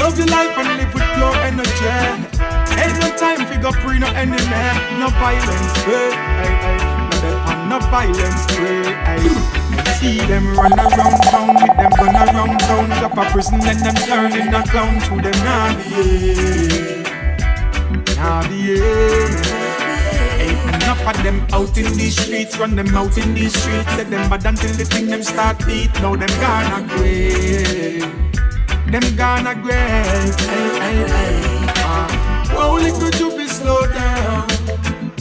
Love your life and live with your energy. Ain't no time for go free, no enemy. No violence, no violence, see them run around town with them gun around town. Drop a prison and them turn in a clown to them Ain't enough of them out in these streets. Run them out in these streets. Let them bad until the thing them start beat. Now them gonna grave. Them gonna grave. Only could you be slow down.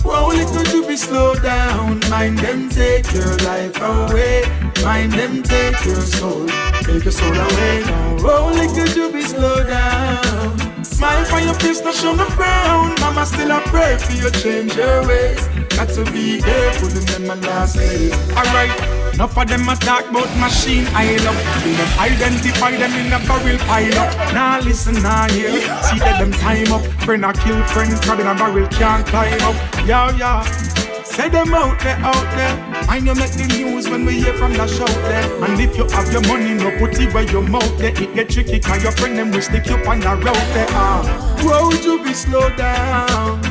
Only could you be slow down. Mind them take your life away. Mind them take your soul. Take your soul away now. Only could you be slow down. Smile for your face, not show no frown. Mama still a pray for you change your ways. Got to be careful in them and last days. Alright, enough of them a talk about machine I love. Till them identify them in a barrel pile up. Nah listen, nah hear. See that them time up. Friend a kill friend, crowd in a barrel can't climb up. Yeah. Say them out there. I know make the news when we hear from the show there. And if you have your money, no put it where your mouth there. It get tricky cause your friend them will stick you on the road there. Won't you be slow down?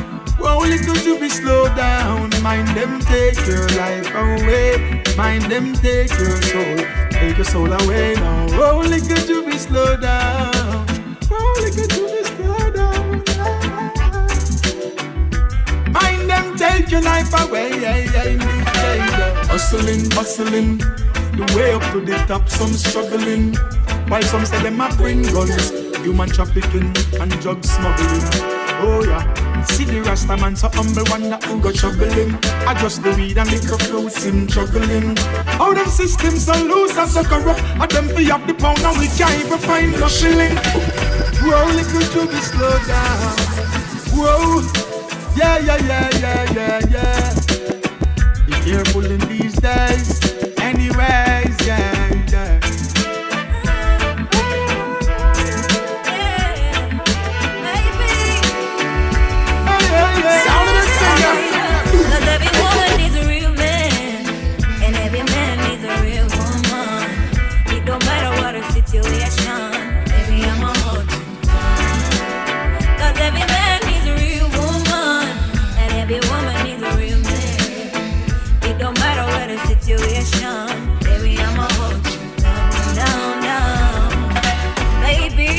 Only could you be slow down? Mind them take your life away. Mind them take your soul. Take your soul away now. Only could you be slow down? Only could you be slow down? Mind them take your life away. Hustling, the way up to the top, some struggling. While some say them a bring guns, human trafficking and drug smuggling. Oh yeah, see the Rasta man so humble, wonder who go troubling. I just the weed and liquor fruits him juggling. How them systems so loose and so corrupt. And them fee up the pound and we can't even find no shilling. Whoa, little to be slow down. Whoa. Yeah. Be careful in these days. Anyways, yeah. Sound of the singer. 'Cause every woman needs a real man, and every man needs a real woman. It don't matter what the situation, baby, I'm a hold you down. 'Cause every man needs a real woman, and every woman needs a real man. It don't matter what the situation, baby, I'm a hold you down. Baby,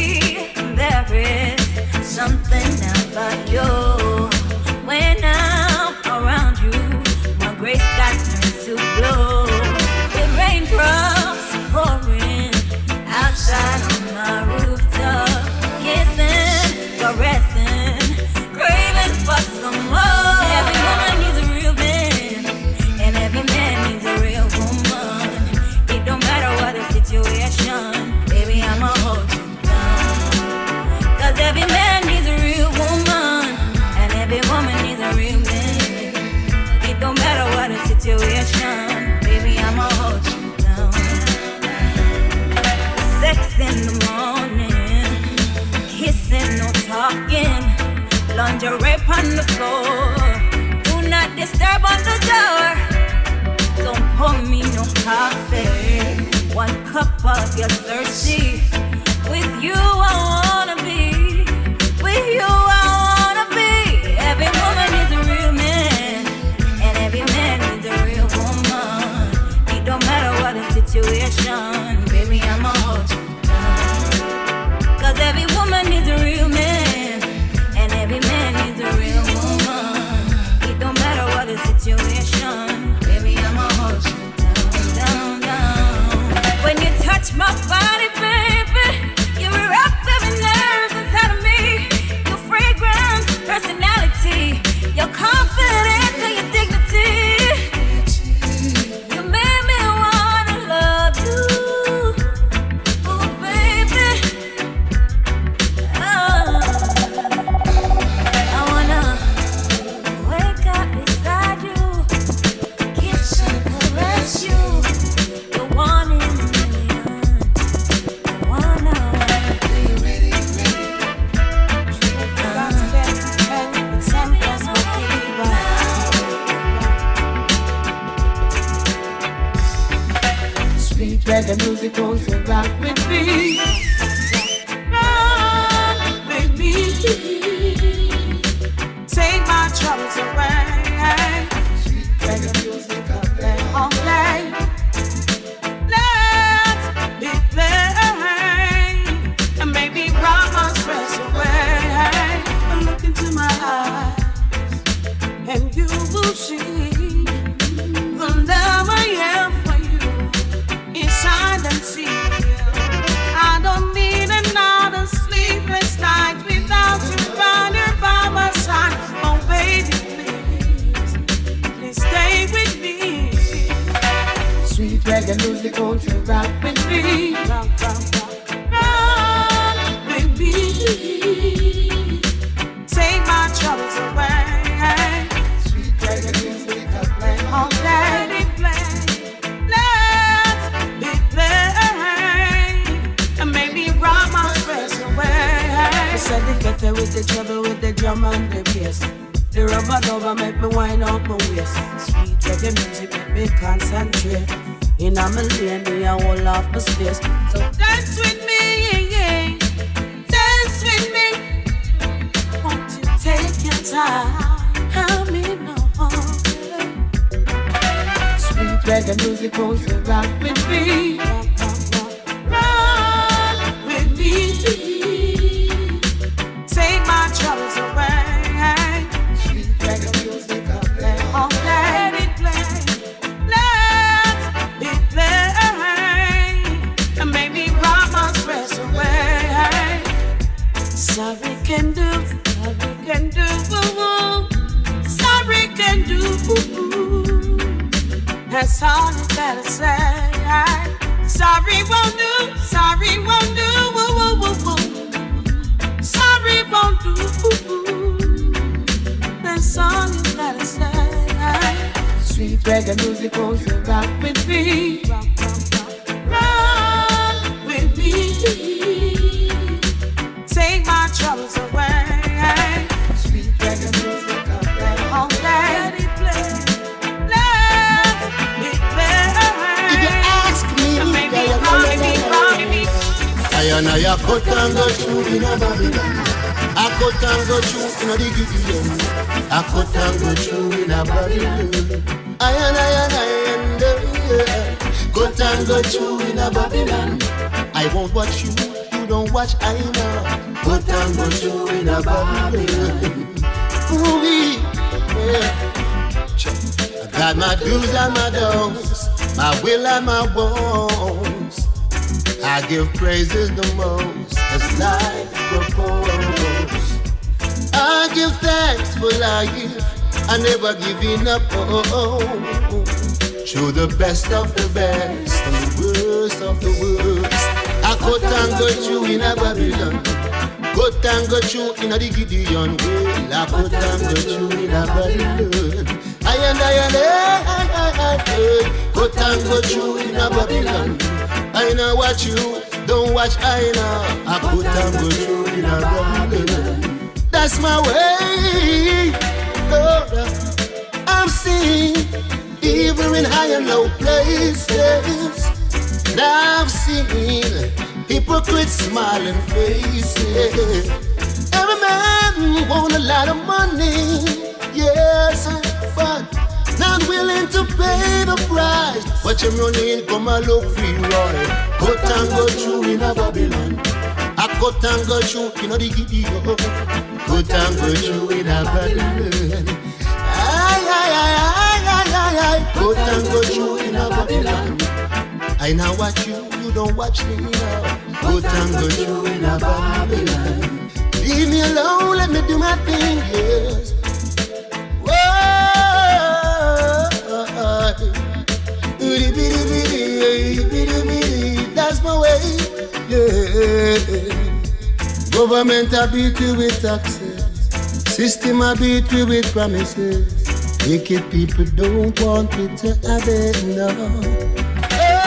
there is something about you. When I'm around you, my gray sky turns to blue. With raindrops pouring outside on my rooftop, kissing, caressing, craving for some more. Every woman needs a real man, and every man needs a real woman. It don't matter what the situation, baby, I'ma hold you down. 'Cause every man needs a real woman, and every woman needs a real man. It don't matter what the situation, baby, I'ma hold you down. Sex in the morning, kissing, no talking, lingerie on the floor. Do not disturb on the door. Don't pour me no coffee. One cup of your thirsty. With you I wanna be. With you I wanna be. Every woman needs a real man, and every man needs a real woman. It don't matter what the situation, baby, I'ma hold you down. 'Cause every woman needs a real man, and every man needs a real woman. It don't matter what the situation, baby, I'ma hold you down. When you touch my body, baby, you wrap every nerve inside of me. Your fragrance, personality, your confidence and your dignity. You made me wanna love you, oh baby. I wanna wake up beside you, kiss and caress you. You're one in a million. Wanna be ready. Sweet reggae music won't rock with me. music, won't you rock with me? Rock, rock, rock, rock with me. Take my troubles away. Sweet reggae music, I play all day. Let it play, let it play, and make me rock my stress away. I said they get there with the trouble, with the drum and the bass. The rubber dubber make me wind up my waist. Sweet reggae music make me concentrate. In a lane, me a hold off my space. So dance with me, yeah. Dance with me. Won't you take your time? Help me know. Sweet reggae music, won't you rock with me? Rock, rock, rock, rock with me. Take my troubles away. Sweet reggae music, I play all day. Let it play, let it play, and make me rock my stress away. Sorry can do, sorry can do, sorry can do. That's all you gotta say. Sorry won't do, sorry won't do. Sorry won't do. That's all you gotta say. Sweet reggae music, won't you rock with me? Rock, rock, rock, rock with me. Take my troubles away. Sweet reggae music, I play all day. Let it play, let it play. If you ask me, I cut and go through in a Babylon. I cut and go through in a Gideon. I cut and go through in a Babylon. I cut and go through in a Babylon. I won't watch you, you don't watch I know. Cut and go through in a Babylon. Ooh, yeah. I got my do's and my don'ts, my will and my wants. I give praises the most as life proposes. I give thanks for life, I never giving up. Through the best of the best and the worst of the worst. I cut and go through in a Babylon. Cut and go through in a Gideon. Well, I cut and go through in a Babylon. I cut and go through in a Babylon. I know what you don't watch. I know I put and go through in a Babylon. That's my way. Lord, I'm seeing evil in high and low places. And I've seen hypocrites smiling faces. Every man want a lot of money, yes, but not willing to pay the price. Watch him running, come and look free, Roy. Cut and go through in a Babylon. I cut and go through in a Gideon. Cut and go through in a Babylon. Cut and go through in a Babylon. I now watch you, you don't watch me now. Cut and go through in a Babylon. Leave me alone, let me do my thing, yes. That's my way, yeah. Government I beat you with taxes. System I beat you with promises. Wicked people don't want me to have it, no. Yeah.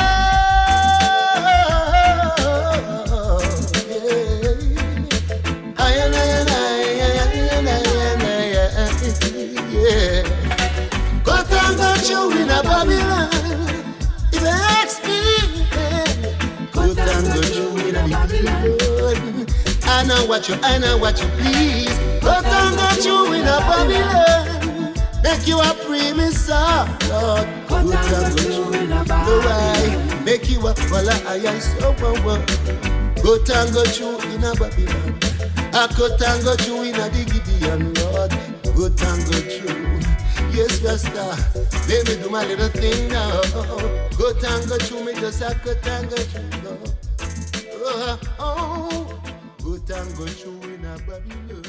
Cut and go through in a Babylon. If you ask me, cut and go through in a Babylon. I know what you please. Cut and go through in a Babylon. Make you a premise of Lord. Cut and go through in a Babylon. Make you a fella I so well. Cut and go through in a Babylon. I cut and go through in a Gideon, Lord. Cut and go through. Yes, Rasta, let me do my little thing now. Cut and go through me, just a cut and go through. Cut and go through in a Babylon.